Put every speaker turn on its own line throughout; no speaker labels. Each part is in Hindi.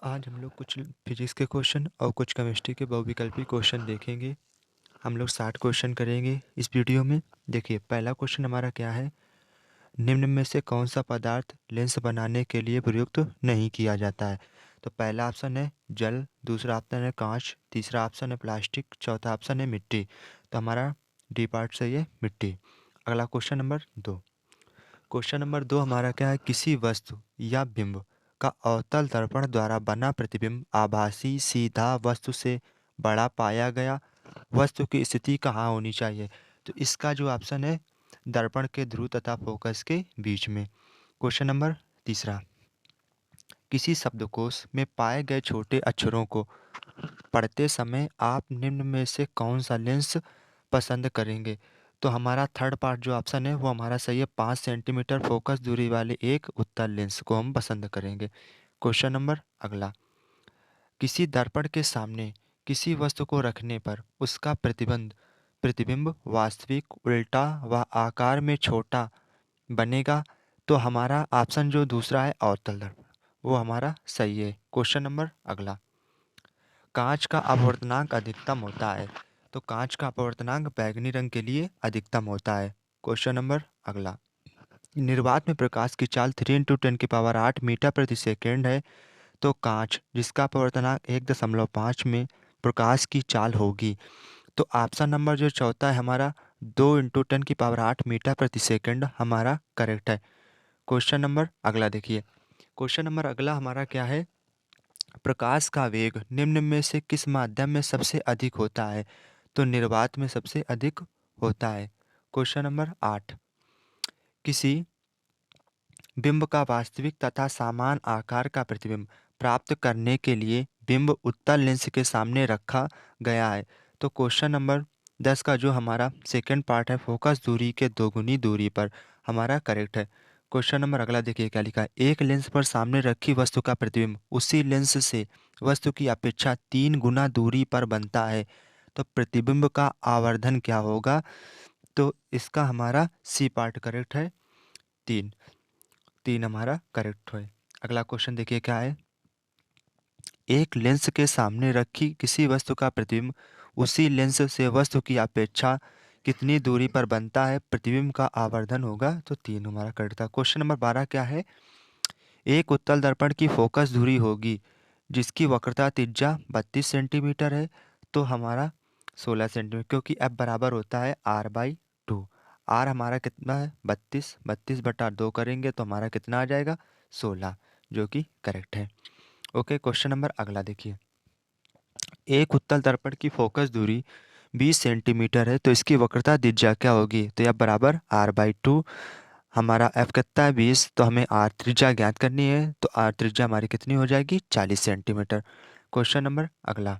आज हम लोग कुछ फिजिक्स के क्वेश्चन और कुछ केमिस्ट्री के बहुविकल्पी क्वेश्चन देखेंगे। हम लोग 60 क्वेश्चन करेंगे इस वीडियो में। देखिए, पहला क्वेश्चन हमारा क्या है। निम्न में से कौन सा पदार्थ लेंस बनाने के लिए प्रयुक्त नहीं किया जाता है। तो पहला ऑप्शन है जल, दूसरा ऑप्शन है कांच, तीसरा ऑप्शन है प्लास्टिक, चौथा ऑप्शन है मिट्टी। तो हमारा डी पार्ट सही है मिट्टी। अगला क्वेश्चन नंबर 2। क्वेश्चन नंबर 2 हमारा क्या है। किसी वस्तु या बिंब का अवतल दर्पण द्वारा बना प्रतिबिंब आभासी सीधा वस्तु से बड़ा पाया गया। वस्तु की स्थिति कहाँ होनी चाहिए। तो इसका जो ऑप्शन है दर्पण के ध्रुव तथा फोकस के बीच में। क्वेश्चन नंबर तीसरा। किसी शब्दकोश में पाए गए छोटे अक्षरों को पढ़ते समय आप निम्न में से कौन सा लेंस पसंद करेंगे। तो हमारा थर्ड पार्ट जो ऑप्शन है वो हमारा सही है। 5 सेंटीमीटर फोकस दूरी वाले एक उत्तल लेंस को हम पसंद करेंगे। क्वेश्चन नंबर अगला। किसी दर्पण के सामने किसी वस्तु को रखने पर उसका प्रतिबिंब वास्तविक उल्टा व आकार में छोटा बनेगा। तो हमारा ऑप्शन जो दूसरा है अवतल दर्पण वो हमारा सही है। क्वेश्चन नंबर अगला। कांच का अपवर्तनांक अधिकतम होता है। तो कांच का अपवर्तनांक बैंगनी रंग के लिए अधिकतम होता है। क्वेश्चन नंबर अगला। निर्वात में प्रकाश की चाल 3 × 10⁸ मीटर प्रति सेकेंड है। तो कांच जिसका अपवर्तनांक 1.5 में प्रकाश की चाल होगी। तो ऑप्शन नंबर जो चौथा है हमारा 2 × 10⁸ मीटर प्रति सेकेंड हमारा करेक्ट है। क्वेश्चन नंबर अगला देखिए। क्वेश्चन नंबर अगला हमारा क्या है। प्रकाश का वेग निम्न में से किस माध्यम में सबसे अधिक होता है। तो निर्वात में सबसे अधिक होता है। Question number 8। किसी बिंब का वास्तविक तथा समान आकार का प्रतिबिंब प्राप्त करने के लिए बिंब उत्तल लेंस के सामने रखा गया है। तो क्वेश्चन नंबर 10 का जो हमारा सेकंड पार्ट है फोकस दूरी के दोगुनी दूरी पर हमारा करेक्ट है। क्वेश्चन नंबर अगला देखिए क्या लिखा है। एक लेंस पर सामने रखी वस्तु का प्रतिबिंब उसी लेंस से वस्तु की अपेक्षा 3 गुना दूरी पर बनता है। तो प्रतिबिंब का आवर्धन क्या होगा। तो इसका हमारा सी पार्ट करेक्ट है। 3 3 हमारा करेक्ट है। अगला क्वेश्चन देखिए क्या है। एक लेंस के सामने रखी किसी वस्तु का प्रतिबिंब उसी लेंस से वस्तु की अपेक्षा कितनी दूरी पर बनता है। प्रतिबिंब का आवर्धन होगा तो 3 हमारा करेक्ट था। क्वेश्चन नंबर 12 क्या है। एक उत्तल दर्पण की फोकस दूरी होगी जिसकी वक्रता त्रिज्या 32 सेंटीमीटर है। तो हमारा 16 सेंटीमीटर क्योंकि एफ बराबर होता है r/2। आर हमारा कितना है 32। 32/2 करेंगे तो हमारा कितना आ जाएगा 16 जो कि करेक्ट है। ओके क्वेश्चन नंबर अगला देखिए। एक उत्तल दर्पण की फोकस दूरी 20 सेंटीमीटर है तो इसकी वक्रता त्रिज्या क्या होगी। तो यह बराबर r/2। हमारा f कितना है 20 तो हमें r त्रिज्या ज्ञात करनी है। तो r त्रिज्या हमारी कितनी हो जाएगी 40 सेंटीमीटर। क्वेश्चन नंबर अगला।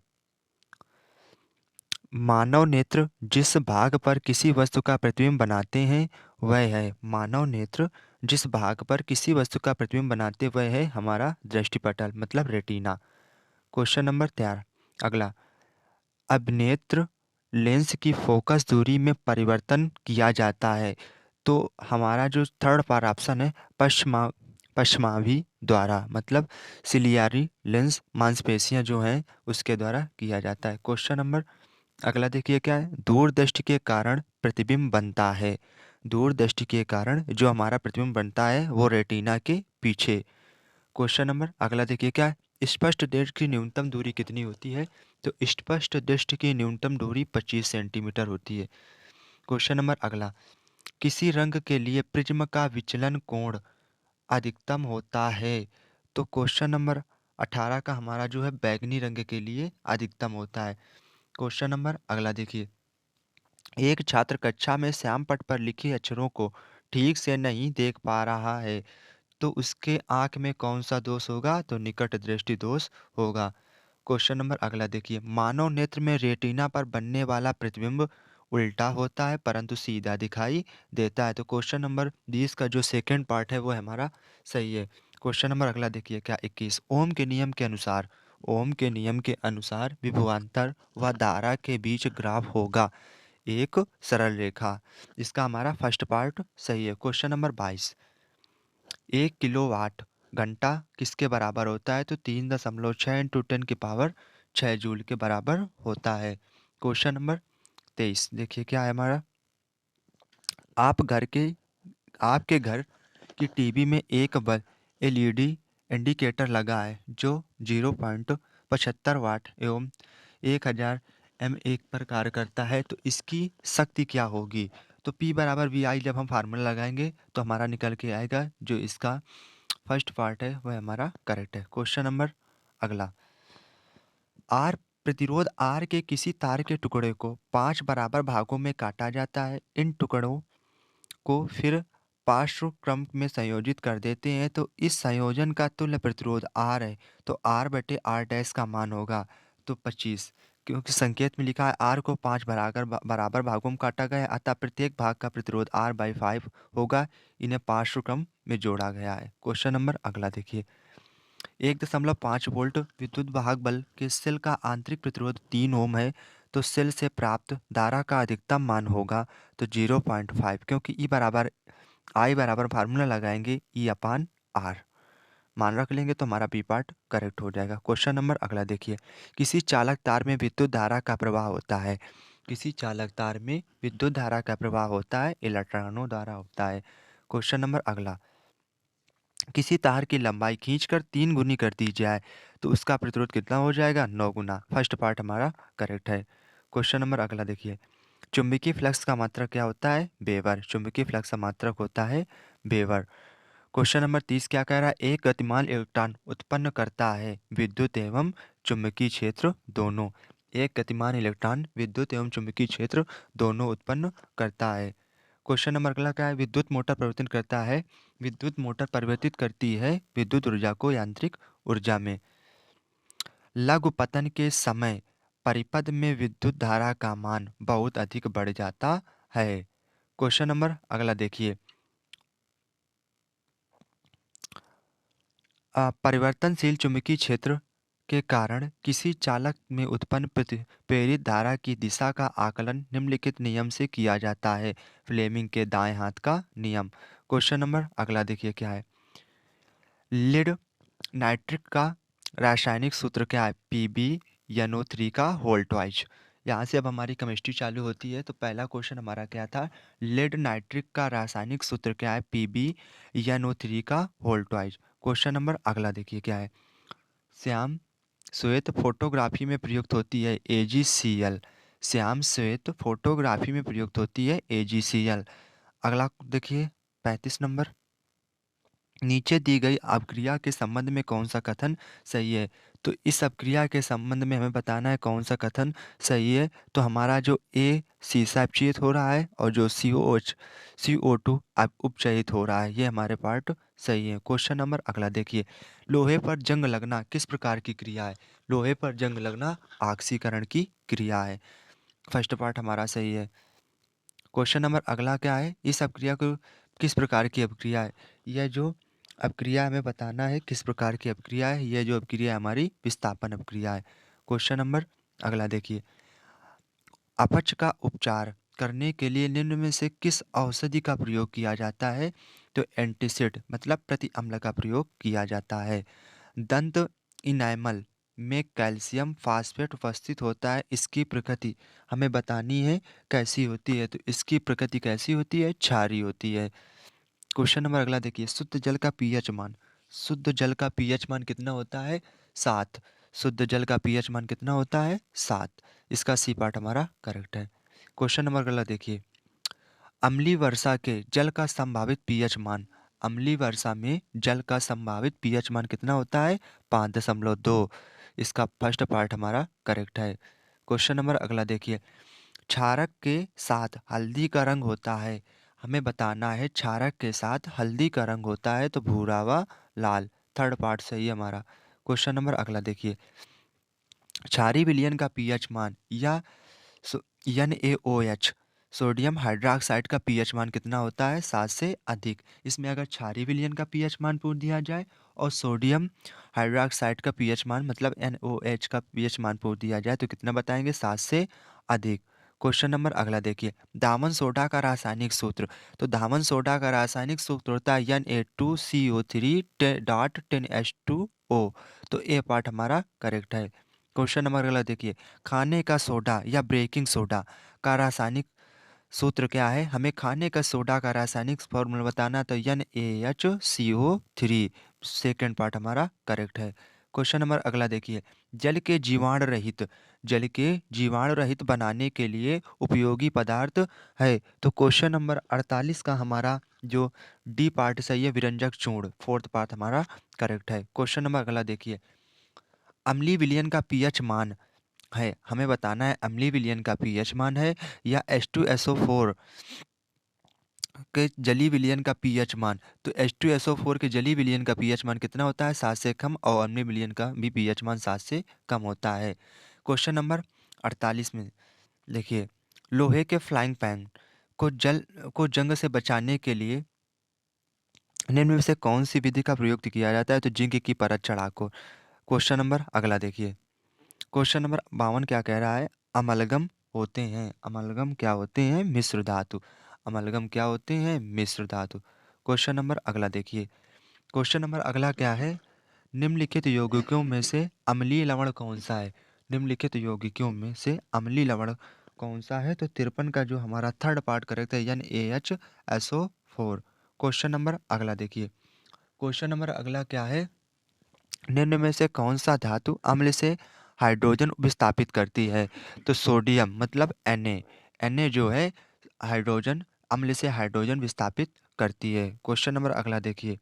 मानव नेत्र जिस भाग पर किसी वस्तु का प्रतिबिंब बनाते हैं वह है। मानव नेत्र जिस भाग पर किसी वस्तु का प्रतिबिंब बनाते वह है हमारा दृष्टिपटल मतलब रेटिना। क्वेश्चन नंबर 13 अगला। अभिनेत्र लेंस की फोकस दूरी में परिवर्तन किया जाता है। तो हमारा जो थर्ड पार ऑप्शन है पश्चिमाभि द्वारा मतलब सिलियारी लेंस मांसपेशियां जो हैं उसके द्वारा किया जाता है। क्वेश्चन नंबर अगला देखिए क्या है। दूरदृष्टि के कारण प्रतिबिंब बनता है। दूरदृष्टि के कारण जो हमारा प्रतिबिंब बनता है वो रेटिना के पीछे। क्वेश्चन नंबर अगला देखिए क्या है। स्पष्ट दृष्टि की न्यूनतम दूरी कितनी होती है। तो स्पष्ट दृष्टि की न्यूनतम दूरी 25 सेंटीमीटर होती है। क्वेश्चन नंबर अगला। किसी रंग के लिए प्रिज्म का विचलन कोण अधिकतम होता है। तो क्वेश्चन नंबर 18 का हमारा जो है बैगनी रंग के लिए अधिकतम होता है। क्वेश्चन नंबर अगला देखिए। एक छात्र कक्षा में श्याम पट पर लिखे अक्षरों को ठीक से नहीं देख पा रहा है तो उसके आंख में कौन सा दोष होगा। तो निकट दृष्टि दोष होगा। क्वेश्चन नंबर अगला देखिए। मानव नेत्र में रेटिना पर बनने वाला प्रतिबिंब उल्टा होता है परंतु सीधा दिखाई देता है। तो क्वेश्चन नंबर 20 का जो सेकंड पार्ट है वो हमारा सही है। क्वेश्चन नंबर अगला देखिए क्या 21। ओम के नियम के अनुसार विभवांतर व धारा के बीच ग्राफ होगा एक सरल रेखा। इसका हमारा फर्स्ट पार्ट सही है। Question number 22। 1 किलोवाट घंटा किसके बराबर होता है? तो 3.6 इंटू 10 की पावर 6 जूल के बराबर होता है। क्वेश्चन नंबर 23 देखिए क्या है हमारा। आप घर के आपके घर की टीवी में एक बल्ब एलईडी इंडिकेटर लगा है जो 0.75 वाट एवं 1000 mA पर कार्य करता है, तो इसकी शक्ति क्या होगी? तो P बराबर वी आई जब हम फार्मूला लगाएंगे तो हमारा निकल के आएगा, जो इसका फर्स्ट पार्ट है वह हमारा करेक्ट है। क्वेश्चन नंबर अगला, आर प्रतिरोध आर के किसी तार के टुकड़े को 5 बराबर भागों में काटा जाता है। इन टुकड़ों को फिर पार्श्व क्रम में संयोजित कर देते हैं, तो इस संयोजन का तुल्य प्रतिरोध R है। तो R बटे R डैश का मान होगा तो 25, क्योंकि संकेत में लिखा है R को 5 बराबर भागों में काटा गया है, अतः प्रत्येक भाग का प्रतिरोध R/5 होगा। इन्हें पार्श्व क्रम में जोड़ा गया है। क्वेश्चन नंबर अगला देखिए, 1.5 वोल्ट विद्युत वाहक बल्ब के सेल का आंतरिक प्रतिरोध 3 ओम है, तो सेल से प्राप्त धारा का अधिकतम मान होगा तो 0.5, क्योंकि ई बराबर आई बराबर फार्मूला लगाएंगे ई अपान आर, मान रख लेंगे तो हमारा बी पार्ट करेक्ट हो जाएगा। क्वेश्चन नंबर अगला देखिए, किसी चालक तार में विद्युत धारा का प्रवाह होता है। किसी चालक तार में विद्युत धारा का प्रवाह होता है, इलेक्ट्रॉनों द्वारा होता है। क्वेश्चन नंबर अगला, किसी तार की लंबाई खींचकर 3 गुनी कर दी जाए तो उसका प्रतिरोध कितना हो जाएगा? 9 गुना। फर्स्ट पार्ट हमारा करेक्ट है। क्वेश्चन नंबर अगला देखिए, चुंबकीय फ्लक्स का मात्रक क्या होता है? वेबर। चुंबकीय फ्लक्स का मात्रक होता है वेबर। क्वेश्चन नंबर 30 क्या कह रहा है? एक गतिमान इलेक्ट्रॉन उत्पन्न करता है विद्युत एवं चुंबकीय क्षेत्र दोनों। एक गतिमान इलेक्ट्रॉन विद्युत एवं चुंबकीय क्षेत्र दोनों उत्पन्न करता है। क्वेश्चन नंबर अगला क्या है? विद्युत मोटर परिवर्तन करता है। विद्युत मोटर परिवर्तित करती है विद्युत ऊर्जा को यांत्रिक ऊर्जा में। लघु पतन के समय परिपथ में विद्युत धारा का मान बहुत अधिक बढ़ जाता है। क्वेश्चन नंबर अगला देखिए, परिवर्तनशील चुंबकीय क्षेत्र के कारण किसी चालक में उत्पन्न प्रेरित धारा की दिशा का आकलन निम्नलिखित नियम से किया जाता है। फ्लेमिंग के दाएं हाथ का नियम। क्वेश्चन नंबर अगला देखिए क्या है? लिड नाइट्रिक का रासायनिक सूत्र क्या है? PbNO3 का होल ट्वाइस। यहाँ से अब हमारी केमिस्ट्री चालू होती है। तो पहला क्वेश्चन हमारा क्या था? लेड नाइट्रिक का रासायनिक सूत्र क्या है? PbNO3 का होल ट्वाइस। क्वेश्चन नंबर अगला देखिए क्या है? श्याम श्वेत फोटोग्राफी में प्रयुक्त होती है AgCl। श्याम श्वेत फोटोग्राफी में प्रयुक्त होती है AgCl। अगला देखिए 35 नंबर, नीचे दी गई अपक्रिया के संबंध में कौन सा कथन सही है? तो इस अपक्रिया के संबंध में हमें बताना है कौन सा कथन सही है। तो हमारा जो A सीसा अपचयित हो रहा है और जो CO2 उपचयित हो रहा है, ये हमारे पार्ट सही है। क्वेश्चन नंबर अगला देखिए, लोहे पर जंग लगना किस प्रकार की क्रिया है? लोहे पर जंग लगना ऑक्सीकरण की क्रिया है। फर्स्ट पार्ट हमारा सही है। क्वेश्चन नंबर अगला क्या है? इस अपक्रिया को किस प्रकार की अपक्रिया है? यह जो अपक्रिया हमें बताना है किस प्रकार की अपक्रिया है। यह जो अपक्रिया है हमारी विस्थापन अपक्रिया है। क्वेश्चन नंबर अगला देखिए, अपच का उपचार करने के लिए निम्न में से किस औषधि का प्रयोग किया जाता है? तो एंटीसिड मतलब प्रति अम्ल का प्रयोग किया जाता है। दंत इनामल में कैल्शियम फास्फेट उपस्थित होता है, इसकी प्रकृति हमें बतानी है कैसी होती है। तो इसकी प्रकृति कैसी होती है? क्षारीय होती है। क्वेश्चन नंबर अगला देखिए, शुद्ध जल का पीएच मान। शुद्ध जल का पीएच मान कितना होता है? 7। शुद्ध जल का पीएच मान कितना होता है? 7। इसका सी पार्ट हमारा करेक्ट है। क्वेश्चन नंबर अगला देखिए, अम्लीय वर्षा के जल का संभावित पीएच मान। अम्लीय वर्षा में जल का संभावित पीएच मान कितना होता है? 5.2। इसका फर्स्ट पार्ट हमारा करेक्ट है। क्वेश्चन नंबर अगला देखिए, क्षारक के साथ हल्दी का रंग होता है। हमें बताना है क्षारक के साथ हल्दी का रंग होता है तो भूरा व लाल। थर्ड पार्ट सही है हमारा। क्वेश्चन नंबर अगला देखिए, क्षारीय विलयन का पीएच मान या NaOH सोडियम हाइड्रोक्साइड का पीएच मान कितना होता है? 7 से अधिक। इसमें अगर क्षारीय विलयन का पीएच मान पूछ दिया जाए और सोडियम हाइड्रोक्साइड का पीएच मान मतलब NaOH का पीएच मान पूछ दिया जाए तो कितना बताएंगे? 7 से अधिक। क्वेश्चन नंबर अगला देखिए, दामन सोडा का रासायनिक सूत्र। तो दामन सोडा का रासायनिक सूत्र होता है Na2CO3.10H2O। तो ए पार्ट हमारा करेक्ट है। क्वेश्चन नंबर अगला देखिए, खाने का सोडा या बेकिंग सोडा का रासायनिक सूत्र क्या है? हमें खाने का सोडा का रासायनिक फॉर्मूला बताना, तो NaHCO3। सेकेंड पार्ट हमारा करेक्ट है। क्वेश्चन नंबर अगला देखिए, जल के जीवाणु रहित जल के जीवाणु रहित बनाने के लिए उपयोगी पदार्थ है। तो क्वेश्चन नंबर 48 का हमारा जो डी पार्ट सही है, विरंजक चूर्ण। फोर्थ पार्ट हमारा करेक्ट है। क्वेश्चन नंबर अगला देखिए, अम्लीय विलयन का पीएच मान है, हमें बताना है अम्लीय विलयन का पीएच मान है या H2SO4 के जलीय विलयन का पीएच मान। तो H2SO4 के जलीय विलयन का पीएच मान कितना होता है? 7 से कम। और अम्लीय विलयन का भी पीएच मान 7 से कम होता है। क्वेश्चन नंबर 48 में देखिए, लोहे के फ्लाइंग पैन को जंग से बचाने के लिए निम्न में से कौन सी विधि का प्रयोग किया जाता है? तो जिंक की परत चढ़ाकर। क्वेश्चन नंबर अगला देखिए, क्वेश्चन नंबर 52 क्या कह रहा है? अमलगम होते हैं, अमलगम क्या होते हैं? मिश्र धातु। अमलगम क्या होते हैं? मिश्र धातु। क्वेश्चन नंबर अगला देखिए, क्वेश्चन नंबर अगला क्या है? निम्नलिखित यौगिकों में से अम्लीय लवण कौन सा है? निम्नलिखित यौगिकों में से अम्लीय लवण कौन सा है? तो 53 का जो हमारा थर्ड पार्ट करेक्ट है, NaHSO4। क्वेश्चन नंबर अगला देखिए, क्वेश्चन नंबर अगला क्या है? निम्न में से कौन सा धातु अम्ल से हाइड्रोजन विस्थापित करती है? तो सोडियम, मतलब Na जो है हाइड्रोजन, अम्ल से हाइड्रोजन विस्थापित करती है। क्वेश्चन नंबर अगला देखिए,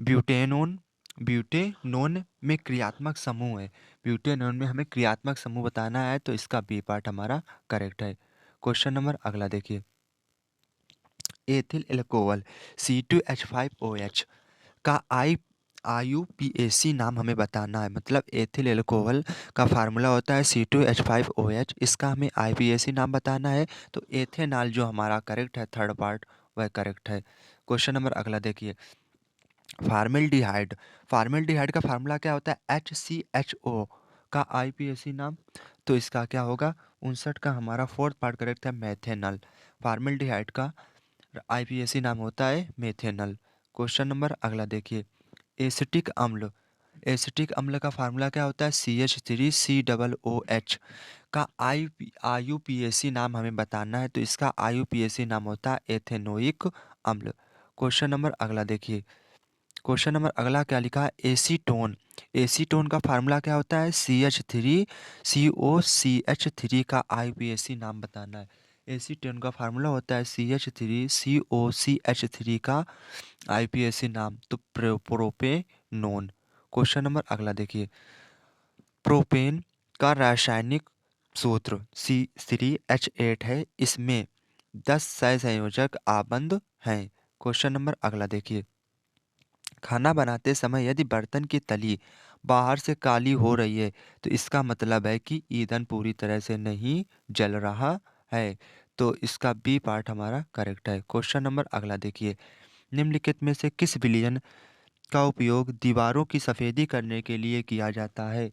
ब्यूटेनोन ब्यूटेनोन में क्रियात्मक समूह है। ब्यूटेनोन में हमें क्रियात्मक समूह बताना है, तो इसका बी पार्ट हमारा करेक्ट है। क्वेश्चन नंबर अगला देखिए, एथिल एल्कोहल C2H5OH का IUPAC नाम हमें बताना है। मतलब एथिल एल्कोहल का फार्मूला होता है C2H5OH, इसका हमें IUPAC नाम बताना है। तो एथेनॉल जो हमारा करेक्ट है, थर्ड पार्ट वह करेक्ट है। क्वेश्चन नंबर अगला देखिए, फार्मेल्डिहाइड फार्मेल्डिहाइड का फार्मूला क्या होता है? HCHO का IUPAC नाम। तो इसका क्या होगा? 59 का हमारा फोर्थ पार्ट करेक्ट है, मेथेनॉल। फार्मेल्डिहाइड का IUPAC नाम होता है मेथेनॉल। क्वेश्चन नंबर अगला देखिए, एसिटिक अम्ल एसिटिक अम्ल का फार्मूला क्या होता है? CH3COOH का IUPAC नाम हमें बताना है। तो इसका IUPAC नाम होता है एथेनोइक अम्ल। क्वेश्चन नंबर अगला देखिए, क्वेश्चन नंबर अगला क्या लिखा है? एसीटोन एसीटोन का फार्मूला क्या होता है? CH3COCH3 का IUPAC नाम बताना है। एसीटोन का फार्मूला होता है CH3COCH3 का IUPAC नाम, तो प्रोपेनोन। क्वेश्चन नंबर अगला देखिए, प्रोपेन का रासायनिक सूत्र C3H8 है, इसमें 10 सहसंयोजक आबंध हैं। क्वेश्चन नंबर अगला देखिए, खाना बनाते समय यदि बर्तन की तली बाहर से काली हो रही है, तो इसका मतलब है कि ईंधन पूरी तरह से नहीं जल रहा है। तो इसका बी पार्ट हमारा करेक्ट है। क्वेश्चन नंबर अगला देखिए, निम्नलिखित में से किस विलयन का उपयोग दीवारों की सफ़ेदी करने के लिए किया जाता है?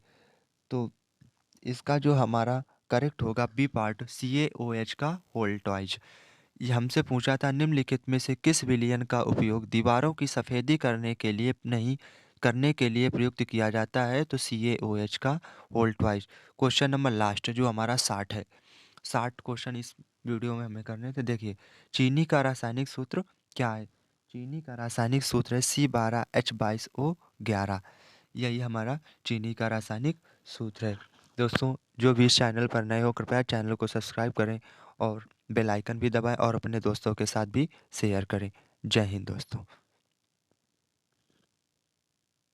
तो इसका जो हमारा करेक्ट होगा बी पार्ट, CaOH का वोल्टाइज। ये हमसे पूछा था, निम्नलिखित में से किस विलयन का उपयोग दीवारों की सफ़ेदी करने के लिए प्रयुक्त किया जाता है? तो CaOH का वोल्टाइज। क्वेश्चन नंबर लास्ट जो हमारा 60 है, 60 क्वेश्चन इस वीडियो में हमें करने थे। देखिए, चीनी का रासायनिक सूत्र क्या है? चीनी का रासायनिक सूत्र है C12H22O11। यही हमारा चीनी का रासायनिक सूत्र है। दोस्तों, जो भी इस चैनल पर नए हो, कृपया चैनल को सब्सक्राइब करें और बेल आइकन भी दबाएं और अपने दोस्तों के साथ भी शेयर करें। जय हिंद दोस्तों।